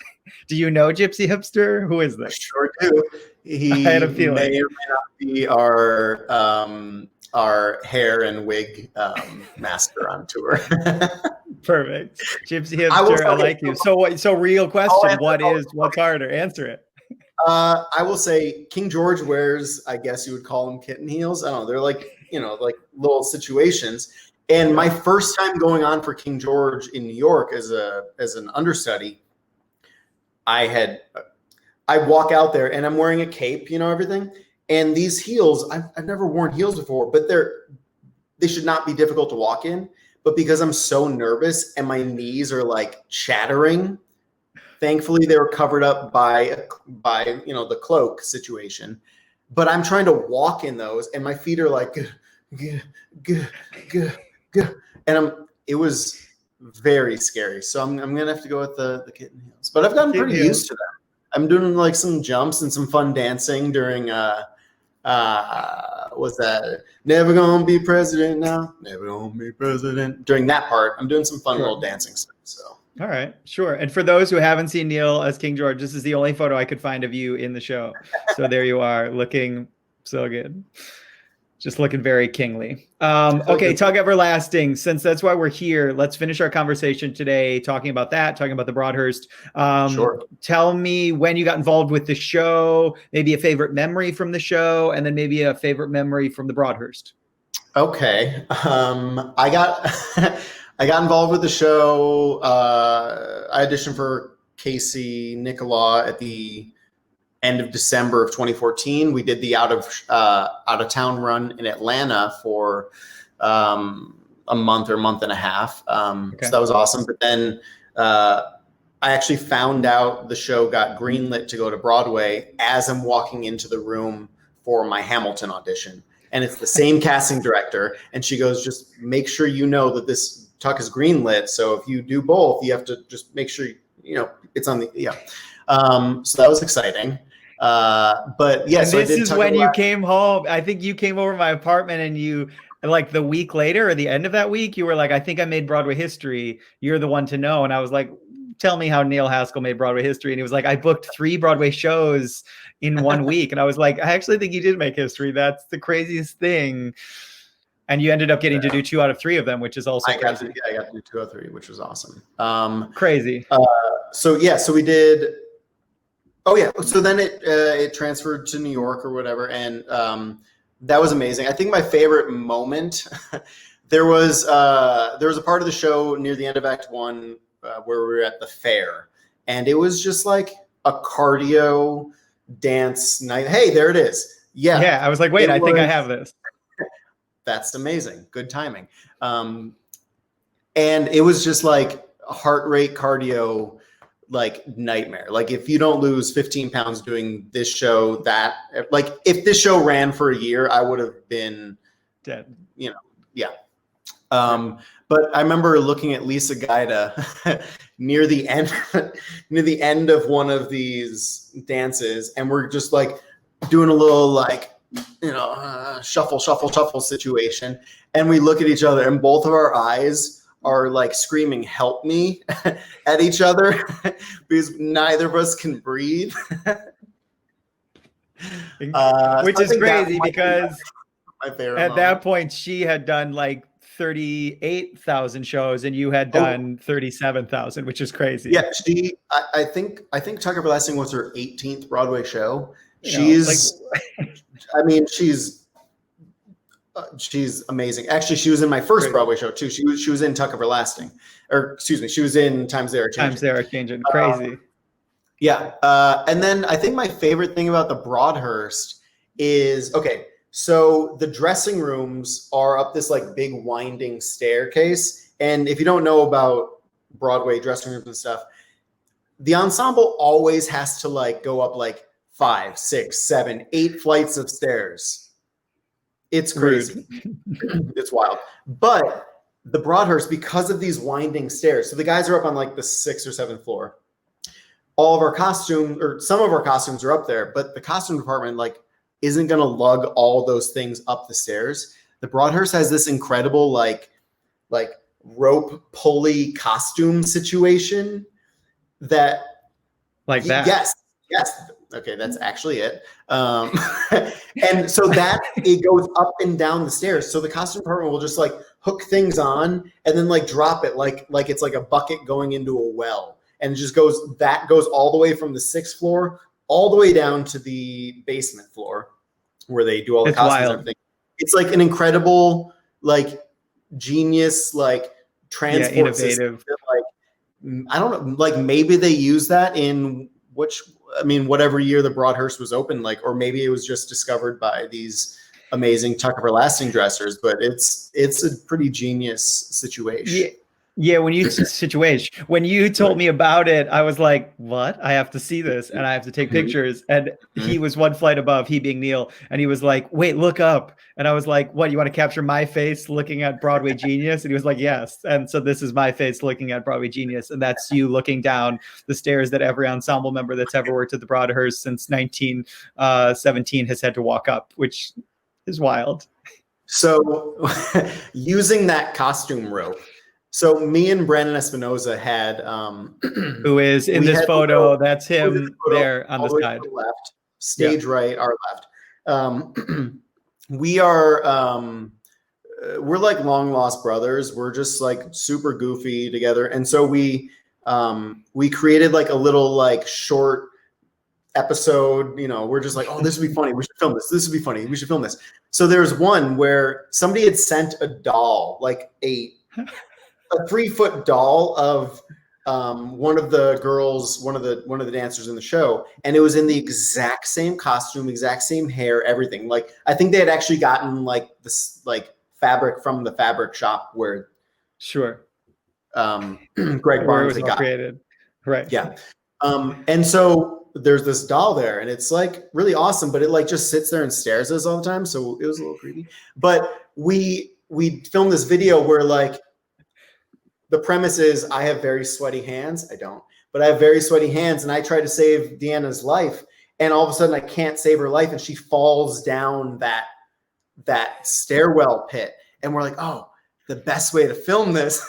Do you know Gypsy Hipster? Who is this? I sure do. He I had a feeling. May or may not be our hair and wig master on tour. Perfect. Gypsy Hipster, I like you. So real question, what's harder? Answer it. I will say King George wears, I guess you would call them kitten heels. I don't know. They're like little situations. And my first time going on for King George in New York as an understudy, I walk out there and I'm wearing a cape, everything. And these heels, I've never worn heels before, but they should not be difficult to walk in. But because I'm so nervous and my knees are like chattering, thankfully they were covered up by the cloak situation. But I'm trying to walk in those, and my feet are like, and it was very scary. So I'm gonna have to go with the kitten heels. But I've gotten pretty used to them. I'm doing like some jumps and some fun dancing during what's that? Never gonna be president now. Never gonna be president. During that part, I'm doing some fun little dancing stuff. So. All right, sure. And for those who haven't seen Neil as King George, this is the only photo I could find of you in the show. So there you are, looking so good. Just looking very kingly. Okay, Tug Everlasting. Since that's why we're here, let's finish our conversation today talking about the Broadhurst. Sure. Tell me when you got involved with the show, maybe a favorite memory from the show, and then maybe a favorite memory from the Broadhurst. Okay. I got involved with the show. I auditioned for Casey Nicola at the end of December of 2014. We did the out of town run in Atlanta for a month and a half. So that was awesome. But then I actually found out the show got greenlit to go to Broadway as I'm walking into the room for my Hamilton audition. And it's the same casting director. And she goes, just make sure you know that this Tuck is greenlit. So if you do both, you have to just make sure, it's on the, so that was exciting. But yeah, so this is when you came home. I think you came over to my apartment, and you, like the week later or the end of that week, you were like, I think I made Broadway history. You're the one to know. And I was like, tell me how Neil Haskell made Broadway history. And he was like, I booked 3 Broadway shows in 1 week. And I was like, I actually think you did make history. That's the craziest thing. And you ended up getting to do 2 out of 3 of them, which is also crazy. I got to do 2 out of 3, which was awesome. Crazy. So we did. Oh yeah. So then it transferred to New York or whatever. And that was amazing. I think my favorite moment, there was a part of the show near the end of Act 1 where we were at the fair, and it was just like a cardio dance night. Hey, there it is. Yeah. Yeah. I was like, wait, I think I have this. That's amazing. Good timing. And it was just like a heart rate cardio, like nightmare. Like if you don't lose 15 pounds doing this show, that like if this show ran for a year, I would have been dead. Yeah. But I remember looking at Lisa Gaida near the end of one of these dances, and we're just like doing a little like shuffle situation, and we look at each other, and both of our eyes are like screaming "help me" at each other because neither of us can breathe. Which is crazy because at that point she had done like 38,000 shows, and you had done 37,000, which is crazy. Yeah, I think Tuck Everlasting was her 18th Broadway show. She's amazing. Actually, she was in my first Broadway show too. She was in Tuck Everlasting, or excuse me, she was in Times They Are Changing. Times They Are Changing. Crazy. Yeah. And then I think my favorite thing about the Broadhurst is, okay, so the dressing rooms are up this like big winding staircase. And if you don't know about Broadway dressing rooms and stuff, the ensemble always has to like go up like 5, 6, 7, 8 flights of stairs. It's crazy. It's wild. But the Broadhurst, because of these winding stairs, so the guys are up on like the 6th or 7th floor. All of our costumes, or some of our costumes are up there, but the costume department like isn't going to lug all those things up the stairs. The Broadhurst has this incredible like rope pulley costume situation that like that. Yes. Okay, that's actually it. And so that it goes up and down the stairs. So the costume department will just like hook things on and then like drop it like it's like a bucket going into a well. And it just goes all the way from the 6th floor all the way down to the basement floor where they do all the costumes and everything. It's like an incredible, like genius, like transport innovative. System. Like, I don't know, like maybe they use that in whatever year the Broadhurst was open, like, or maybe it was just discovered by these amazing Tuck Everlasting dressers, but it's a pretty genius situation. Yeah, when you told me about it, I was like, what? I have to see this and I have to take pictures. And he was one flight above, he being Neil, and he was like, wait, look up. And I was like, what, you want to capture my face looking at Broadway Genius? And he was like, yes. And so this is my face looking at Broadway Genius. And that's you looking down the stairs that every ensemble member that's ever worked at the Broadhurst since 1917 has had to walk up, which is wild. So using that costume rope, so me and Brandon Espinoza had who is in this photo, that's him there on the side. Left, stage right, our left. We are we're like long lost brothers. We're just like super goofy together. And so we created like a little like short episode, we're just like, oh, this would be funny. We should film this. This would be funny. We should film this. So there's one where somebody had sent a doll, like a 3-foot doll of one of the girls, one of the dancers in the show, and it was in the exact same costume, exact same hair, everything. Like I think they had actually gotten like this like fabric from the fabric shop where Greg Barnes had got created. Right. Yeah. And so there's this doll there and it's like really awesome, but it like just sits there and stares at us all the time. So it was a little creepy. But we filmed this video where like the premise is I have very sweaty hands. I don't, but I have very sweaty hands and I try to save Deanna's life. And all of a sudden I can't save her life. And she falls down that stairwell pit. And we're like, oh, the best way to film this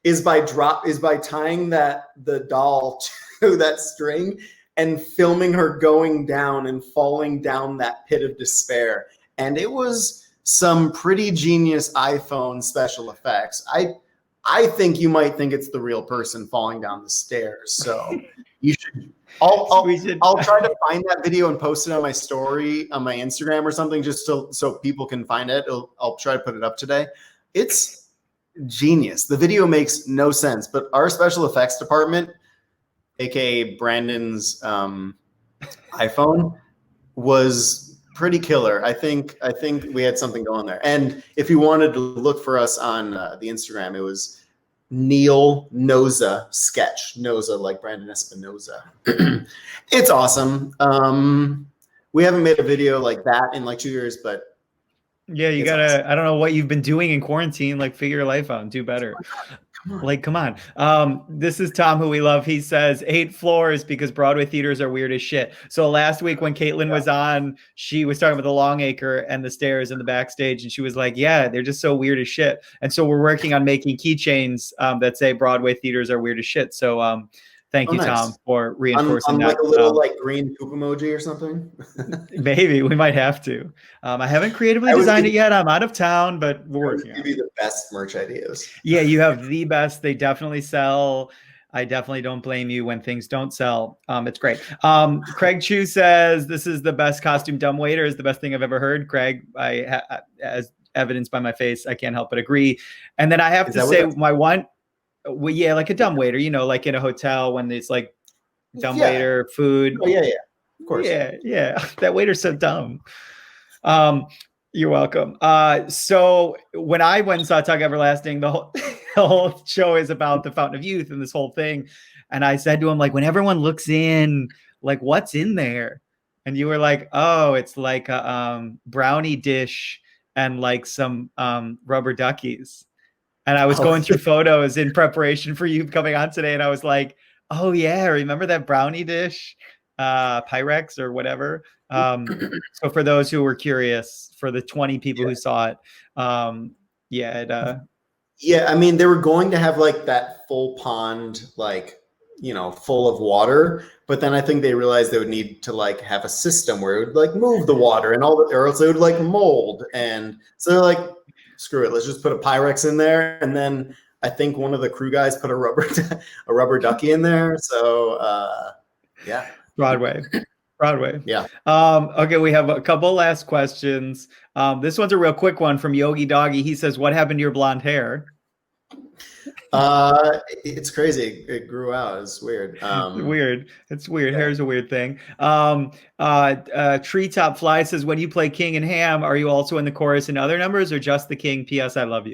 is by tying the doll to that string and filming her going down and falling down that pit of despair. And it was some pretty genius iPhone special effects. I think you might think it's the real person falling down the stairs. So you should. I'll try to find that video and post it on my story on my Instagram or something, just so people can find it. I'll try to put it up today. It's genius. The video makes no sense, but our special effects department, aka Brandon's iPhone, was pretty killer. I think we had something going there. And if you wanted to look for us on the Instagram, it was Neil Noza sketch. Noza like Brandon Espinoza. It's awesome. We haven't made a video like that in like 2 years, but yeah, you gotta. Awesome. I don't know what you've been doing in quarantine. Like, figure your life out and do better. Come on. This is Tom, who we love. He says 8 floors because Broadway theaters are weird as shit. So last week when Caitlin was on, she was talking about the Longacre and the stairs and the backstage, and she was like, yeah, they're just so weird as shit. And so we're working on making keychains that say Broadway theaters are weird as shit. So Thank you, nice. Tom, for reinforcing on that. Like a little like green poop emoji or something. Maybe we might have to. I haven't creatively designed it yet. I'm out of town, but we're working on it. Give you the best merch ideas. Yeah, you have the best. They definitely sell. I definitely don't blame you when things don't sell. It's great. Craig Chu says, this is the best costume dumbwaiter, is the best thing I've ever heard. Craig, as evidenced by my face, I can't help but agree. And then I have to say my one, well, yeah, like a dumbwaiter, you know, like in a hotel when it's like dumbwaiter, food. Oh, yeah, of course. Yeah. That waiter's so dumb. You're welcome. So when I went and saw Tug Everlasting, the whole show is about the Fountain of Youth and this whole thing. And I said to him, like, when everyone looks in, like, what's in there? And you were like, oh, it's like a brownie dish and like some rubber duckies. And I was going through photos in preparation for you coming on today. And I was like, oh yeah, remember that brownie dish? Pyrex or whatever. So for those who were curious, for the 20 people who saw it, I mean, they were going to have like that full pond, like, you know, full of water, but then I think they realized they would need to like have a system where it would like move the water and or else it would like mold. And so they're like, screw it, let's just put a Pyrex in there. And then I think one of the crew guys put a rubber ducky in there. So yeah. Broadway. Yeah. Okay, we have a couple last questions. This one's a real quick one from Yogi Doggy. He says, what happened to your blonde hair? It's crazy. It grew out. It's weird. It's weird. Yeah. Hair is a weird thing. Treetop Fly says, when you play King and Ham, are you also in the chorus and other numbers, or just the King? P.S. I love you.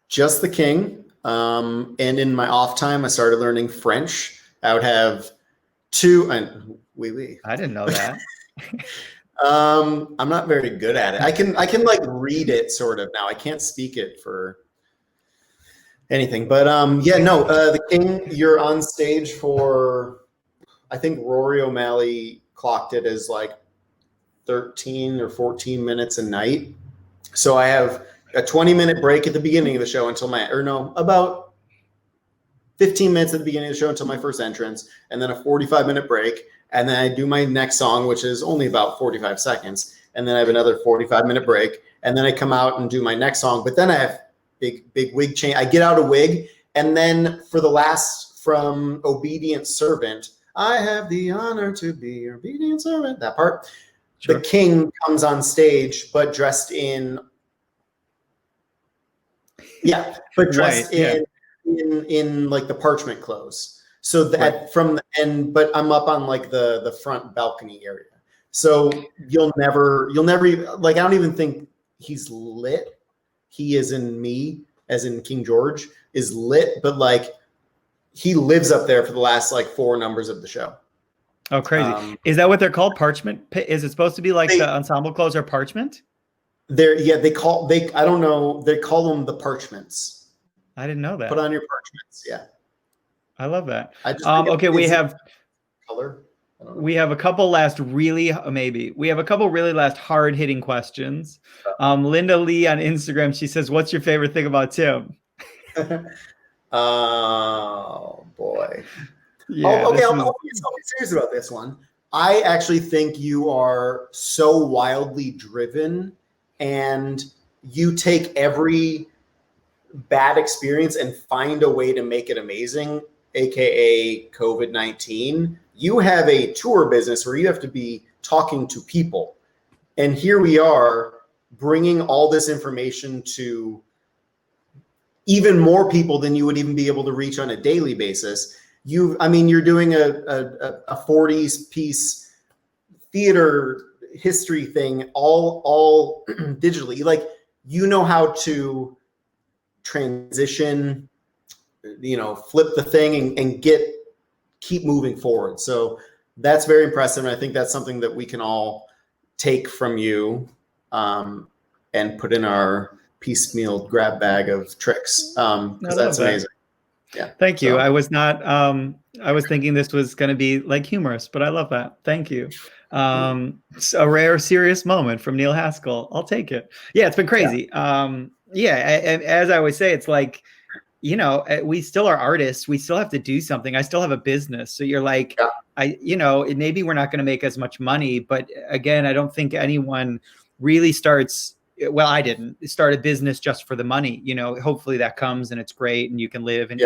Just the King. And in my off time, I started learning French. I would have two and oui. I didn't know that. I'm not very good at it. I can like read it sort of now. I can't speak it for anything, but the King, you're on stage for, I think Rory O'Malley clocked it as like 13 or 14 minutes a night. So I have a 20-minute break at the beginning of the show about 15 minutes at the beginning of the show until my first entrance, and then a 45-minute break. And then I do my next song, which is only about 45 seconds. And then I have another 45-minute break. And then I come out and do my next song. But then I have big wig change. I get out a wig. And then for the last, from Obedient Servant, I have the honor to be your obedient servant, that part. Sure. The King comes on stage, but dressed in, in like the parchment clothes. So that from the end, but I'm up on like the front balcony area. So you'll never like, I don't even think he's lit. He is in me, as in King George, is lit, but like he lives up there for the last like 4 numbers of the show. Oh, crazy. Is that what they're called? Parchment? Is it supposed to be like the ensemble clothes are parchment? I don't know. They call them the parchments. I didn't know that. Put on your parchments. Yeah. I love that. Okay, we have color. We have a couple really last hard hitting questions. Linda Lee on Instagram, she says, "What's your favorite thing about Tim?" Oh boy. Yeah. Okay, I'll be serious about this one. I actually think you are so wildly driven, and you take every bad experience and find a way to make it amazing, aka COVID-19. You have a tour business where you have to be talking to people. And here we are bringing all this information to even more people than you would even be able to reach on a daily basis. You're doing a 40s piece theater history thing all digitally. Like, you know how to transition, flip the thing and keep moving forward. So that's very impressive. And I think that's something that we can all take from you and put in our piecemeal grab bag of tricks. Because that's amazing. Yeah. Thank you. I was not, I was thinking this was going to be like humorous, but I love that. Thank you. It's a rare, serious moment from Neil Haskell. I'll take it. Yeah, it's been crazy. As I always say, it's like, you know, we still are artists. We still have to do something. I still have a business. So you're like, maybe we're not going to make as much money, but again, I don't think anyone really starts. Well, I didn't start a business just for the money. You know, hopefully that comes and it's great and you can live and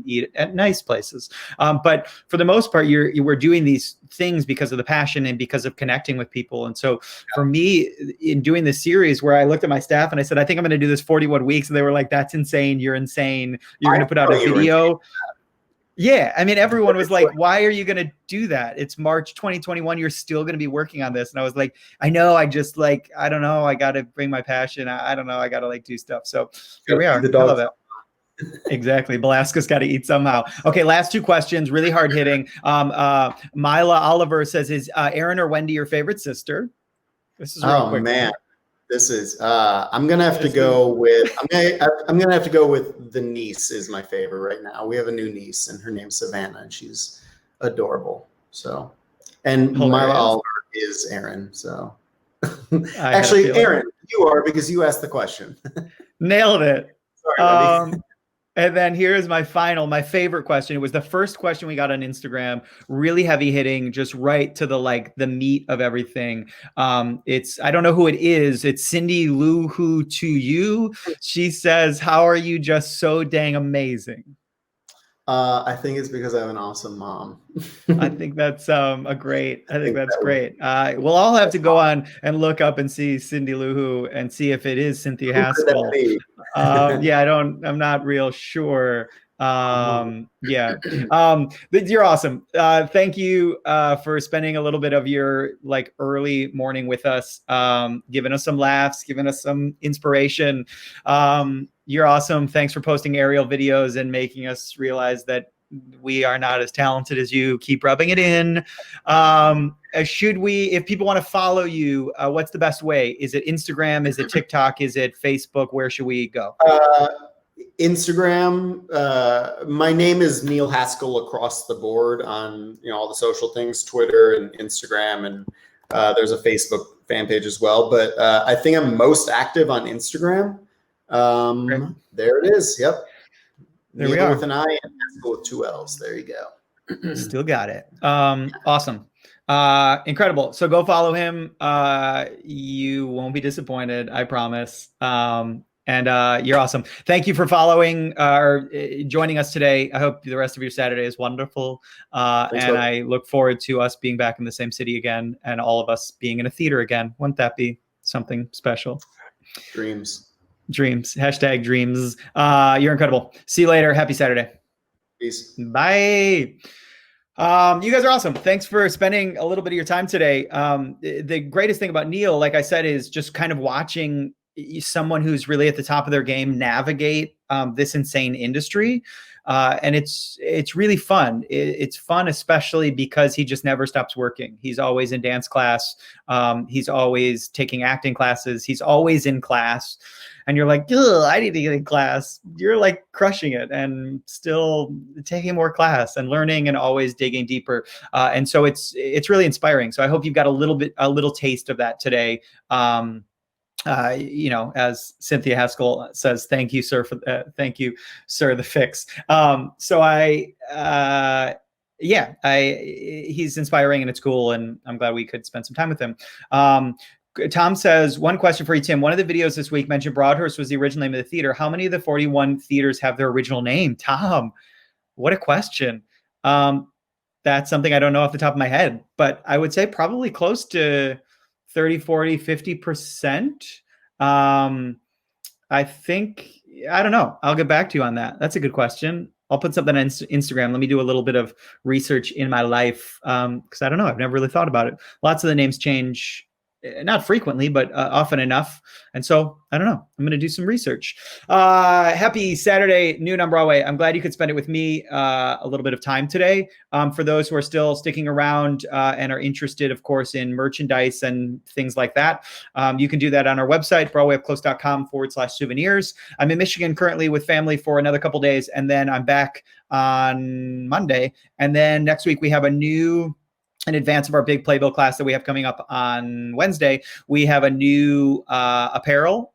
eat at nice places. But for the most part, we're doing these things because of the passion and because of connecting with people. And so for me, in doing this series where I looked at my staff and I said, I think I'm going to do this 41 weeks. And they were like, that's insane. You're insane. You're going to put out a video. Yeah. I mean, everyone was like, why are you going to do that? It's March 2021. You're still going to be working on this. And I was like, I know. I just like, I don't know. I got to bring my passion. I don't know. I got to like do stuff. So here we are. I love it. Exactly. Belasco's got to eat somehow. Okay. Last two questions. Really hard hitting. Mila Oliver says, is Erin or Wendy your favorite sister? This is real quick. Man. This is I'm gonna have to go with I'm gonna have to go with the niece is my favorite right now. We have a new niece and her name's Savannah and she's adorable. So and Mila Oliver is Erin. So actually Erin, you are because you asked the question. Nailed it. Sorry, and then here's my favorite question. It was the first question we got on Instagram, really heavy hitting, just right to the meat of everything. I don't know who it is. It's Cindy Lou Who to you. She says, how are you just so dang amazing? I think it's because I have an awesome mom. I think that's great. We'll all have to go on and look up and see Cindy Lou Who and see if it is Cynthia Haskell. I'm not real sure. You're awesome. Thank you for spending a little bit of your early morning with us, giving us some laughs, giving us some inspiration. You're awesome. Thanks for posting aerial videos and making us realize that we are not as talented as you. Keep rubbing it in. If people want to follow you, what's the best way? Is it Instagram? Is it TikTok? Is it Facebook? Where should we go? Instagram. My name is Neil Haskell across the board on all the social things, Twitter and Instagram, and there's a Facebook fan page as well. But I think I'm most active on Instagram. There it is. Yep. There we are. With an I and Haskell with 2 L's. There you go. Still got it. Awesome. Incredible. So go follow him. You won't be disappointed. I promise. And you're awesome. Thank you for following or joining us today. I hope the rest of your Saturday is wonderful. I look forward to us being back in the same city again and all of us being in a theater again. Wouldn't that be something special? Dreams. Hashtag dreams. You're incredible. See you later. Happy Saturday. Peace. Bye. You guys are awesome. Thanks for spending a little bit of your time today. The greatest thing about Neil, like I said, is just kind of watching someone who's really at the top of their game navigate this insane industry. And it's really fun. It's fun, especially because he just never stops working. He's always in dance class. He's always taking acting classes. He's always in class. And you're like, I need to get in class. You're like crushing it and still taking more class and learning and always digging deeper. And so it's really inspiring. So I hope you've got a little taste of that today. As Cynthia Haskell says, thank you, sir, thank you, sir, the fix. He's inspiring and it's cool. And I'm glad we could spend some time with him. Tom says, one question for you, Tim. One of the videos this week mentioned Broadhurst was the original name of the theater. How many of the 41 theaters have their original name? Tom, what a question. That's something I don't know off the top of my head, but I would say probably close to 30, 40, 50%. I don't know. I'll get back to you on that. That's a good question. I'll put something on Instagram. Let me do a little bit of research in my life. Cause I don't know. I've never really thought about it. Lots of the names change, not frequently, but often enough. And so I don't know. I'm going to do some research. Happy Saturday Noon on Broadway. I'm glad you could spend it with me a little bit of time today. For those who are still sticking around and are interested, of course, in merchandise and things like that, you can do that on our website, BroadwayUpClose.com/souvenirs. I'm in Michigan currently with family for another couple days, and then I'm back on Monday. And then next week we have in advance of our big playbill class that we have coming up on Wednesday, we have a new apparel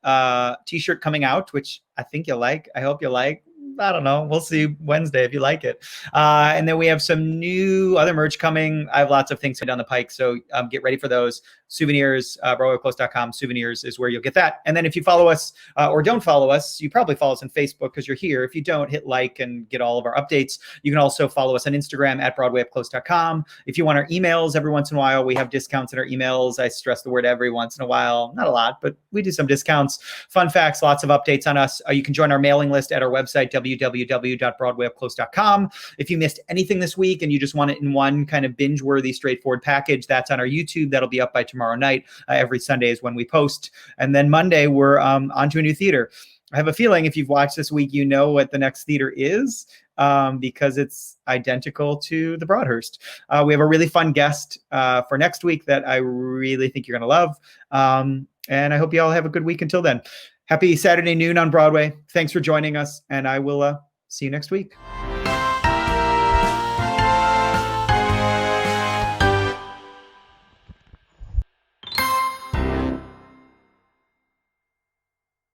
t-shirt coming out, which I think you'll like. I hope you like. I don't know. We'll see Wednesday if you like it. And then we have some new other merch coming. I have lots of things down the pike, so get ready for those. Souvenirs, BroadwayClose.com. Souvenirs is where you'll get that. And then if you follow us or don't follow us, you probably follow us on Facebook because you're here. If you don't, hit like and get all of our updates. You can also follow us on Instagram at BroadwayUpClose.com. If you want our emails, every once in a while, we have discounts in our emails. I stress the word every once in a while. Not a lot, but we do some discounts. Fun facts, lots of updates on us. You can join our mailing list at our website, www.BroadwayUpClose.com. If you missed anything this week and you just want it in one kind of binge-worthy, straightforward package, that's on our YouTube. That'll be up by tomorrow night. Every Sunday is when we post. And then Monday, we're on to a new theater. I have a feeling if you've watched this week, you know what the next theater is because it's identical to the Broadhurst. We have a really fun guest for next week that I really think you're going to love. And I hope you all have a good week until then. Happy Saturday noon on Broadway. Thanks for joining us, and I will see you next week.